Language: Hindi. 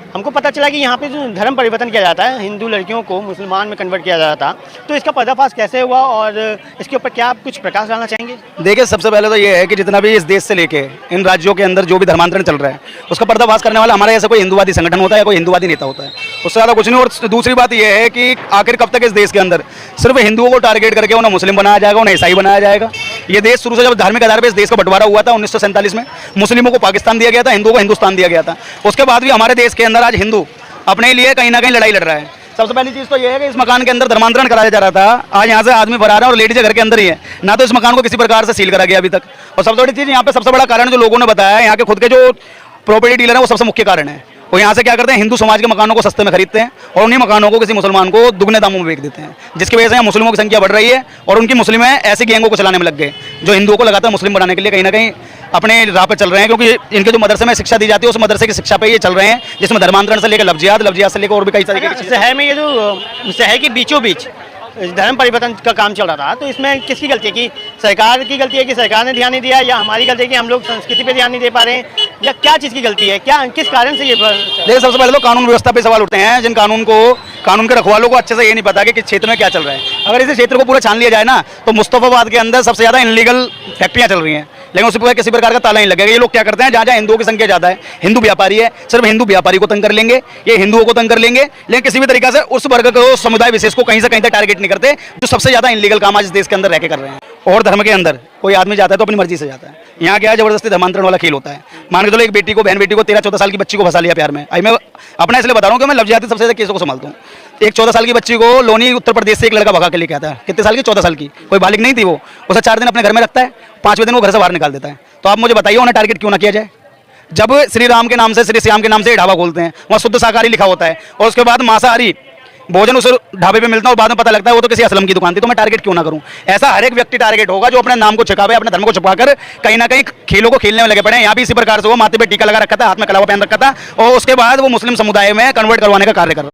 हमको पता चला कि यहाँ पे जो धर्म परिवर्तन किया जाता है, हिंदू लड़कियों को मुसलमान में कन्वर्ट किया जाता था, तो इसका पर्दाफाश कैसे हुआ और इसके ऊपर क्या आप कुछ प्रकाश डालना चाहेंगे? देखिए, सबसे पहले तो ये है कि जितना भी इस देश से लेके इन राज्यों के अंदर जो भी धर्मांतरण चल रहा है उसका पर्दाफाश करने वाला हमारा ऐसा कोई हिंदुवादी संगठन होता है या कोई हिंदुवादी नेता होता है, उससे ज़्यादा कुछ नहीं। और दूसरी बात यह है कि आखिर कब तक इस देश के अंदर सिर्फ हिंदुओं को टारगेट करके उन्हें मुस्लिम बनाया जाएगा, उन्हें ईसाई बनाया जाएगा। ये देश शुरू से जब धार्मिक आधार पर इस देश का बंटवारा हुआ था 1947 में, मुस्लिमों को पाकिस्तान दिया गया था, हिंदुओं को हिंदुस्तान दिया गया था। उसके बाद भी हमारे देश के अंदर आज हिंदू अपने लिए कहीं ना कहीं लड़ाई लड़ रहा है। सबसे पहली चीज़ तो ये है कि इस मकान के अंदर धर्मांतरण कराया जा रहा था, आज यहाँ से आदमी भरा रहा है और लेडीज घर के अंदर ही है ना, तो इस मकान को किसी प्रकार से सील करा गया अभी तक। और सबसे बड़ी चीज़ यहाँ पे सबसे बड़ा कारण जो लोगों ने बताया है, यहाँ के खुद के जो प्रॉपर्टी डीलर है वो सबसे मुख्य कारण है। वो यहाँ से क्या करते हैं, हिंदू समाज के मकानों को सस्ते में खरीदते हैं और उन्हीं मकानों को किसी मुसलमान को दुगने दामों में बेच देते हैं, जिसकी वजह से यहाँ मुस्लिमों की संख्या बढ़ रही है और उनकी मुस्लिम ऐसी गैंगों को चलाने में लग गए जो हिंदुओं को लगातार मुस्लिम बनाने के लिए कहीं ना कहीं अपने राह पर चल रहे हैं। क्योंकि इनके जो मदरसे में शिक्षा दी जाती है उस मदरसे की शिक्षा पे ये चल रहे हैं, जिसमें धर्मांतरण से लेकर लफ्जियात से लेकर और भी कई सारी शहर में ये जो शहर के बीचों बीच धर्म परिवर्तन का काम चल रहा था, तो इसमें किसकी गलती है? कि सरकार की गलती है कि सरकार ने ध्यान नहीं दिया, या हमारी गलती है कि हम लोग संस्कृति पे ध्यान नहीं दे पा रहे हैं, या क्या चीज़ की गलती है, क्या किस कारण से ये? देखिए, सबसे पहले तो कानून व्यवस्था पे सवाल उठते हैं, जिन कानून के रखवालों को अच्छे से ये नहीं पता कि किस क्षेत्र में क्या चल रहा है। अगर इस क्षेत्र को पूरा छान लिया जाए ना, तो मुस्तफाबाद के अंदर सबसे ज़्यादा इनलीगल फैक्ट्रियाँ चल रही हैं, लेकिन उस पर किसी प्रकार का ताला नहीं लगेगा। ये लोग क्या करते हैं, जहाँ जहाँ हिंदुओं की संख्या ज़्यादा है, हिंदू व्यापारी है, सिर्फ हिंदू व्यापारी को तंग कर लेंगे, ये हिंदुओं को तंग कर लेंगे, लेकिन किसी भी तरीका से उस वर्ग को, समुदाय विशेष को कहीं से कहीं तक टारगेट नहीं करते, जो सबसे ज़्यादा इनलीगल काम आज इस देश के अंदर रह के कर रहे हैं। और धर्म के अंदर कोई आदमी जाता है तो अपनी मर्जी से जाता है। यहाँ क्या है, जबरदस्ती धर्मांतरण वाला खेल होता है। मान के चलो एक बेटी को, बहन बेटी को 13-14 साल की बच्ची को फंसा लिया प्यार में। मैं अपना इसलिए बता रहा हूँ कि मैं लफ्जियाती सबसे ज़्यादा केसों को संभालता हूँ। एक 14 साल की बच्ची को लोनी उत्तर प्रदेश से एक लड़का भगा के लेके आता है। कितने साल की? 14 साल की। कोई बालिग नहीं थी वो। उसे 4 दिन अपने घर में रखता है, 5वें दिन वो घर से बाहर निकाल देता है। तो आप मुझे बताइए उन्हें टारगेट क्यों ना किया जाए? जब श्री राम के नाम से, श्री श्याम के नाम से ढाबा खोलते हैं, वहाँ शुद्ध शाकाहारी लिखा होता है और उसके बाद मांसाहारी भोजन उस ढाबे पे मिलता है और बाद में पता लगता है वो तो किसी असलम की दुकान थी, तो मैं टारगेट क्यों ना करूं? ऐसा हर एक व्यक्ति टारगेट होगा जो अपने नाम को छुपावे, अपने धर्म को छुपाकर कहीं ना कहीं खेलों को खेलने में लगे पड़े हैं। यहाँ भी इसी प्रकार से वो माथे पे टीका लगा रखा था, हाथ में कलावा पहन रखा था और उसके बाद वो मुस्लिम समुदाय में कन्वर्ट करवाने का कार्य कर रहा है।